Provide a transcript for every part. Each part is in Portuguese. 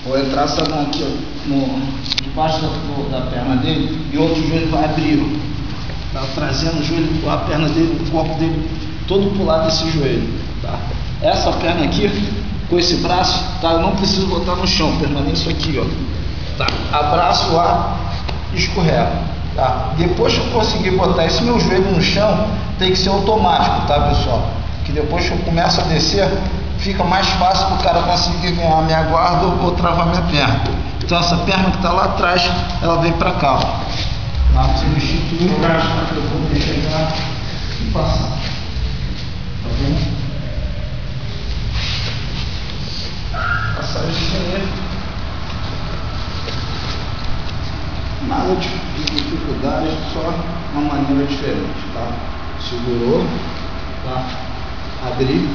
Vou entrar essa mão aqui, ó, debaixo da perna dele, e o outro joelho vai abrir, ó. Tá trazendo o joelho, a perna dele, o corpo dele todo pro lado desse joelho, tá? Essa perna aqui, com esse braço, tá? Eu não preciso botar no chão, permaneço aqui, ó. Tá? Abraço lá, escorrega, tá? Depois que eu conseguir botar esse meu joelho no chão, tem que ser automático, tá, pessoal? Que depois que eu começo a descer, fica mais fácil para o cara conseguir ganhar minha guarda ou travar minha perna. Então essa perna que está lá atrás, ela vem para cá, ó. Tá? Substitui o braço para que eu poder chegar e passar. Tá bom? Passagem sem erro. Nada de dificuldade, só uma maneira diferente, tá? Segurou, tá? Abri,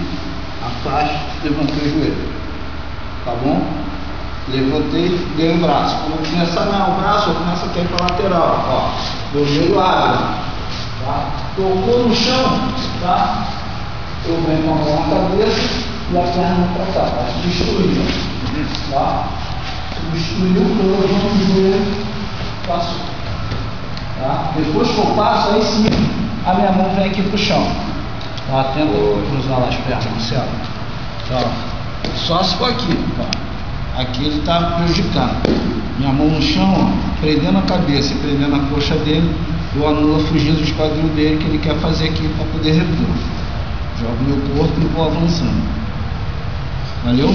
afasta, levantei o joelho, tá bom? Levantei, dei o braço. Quando eu começar a ganhar o braço, eu começo a cair para a lateral, ó. Meu joelho abre, tá? Tocou no chão, tá? Eu venho com a mão na cabeça e a perna para cá, tá? Substituiu, tá? Substituiu, eu levanto o joelho, passo, tá? Depois que eu passo, aí sim, a minha mão vem aqui pro chão. Tá? Tenta cruzar lá as pernas no céu. Tá? Só se for aqui, tá? Aqui ele está prejudicando. Minha mão no chão, ó, prendendo a cabeça e prendendo a coxa dele, eu anulo a fugir do esquadril dele que ele quer fazer aqui para poder repor. Jogo meu corpo e vou avançando. Valeu?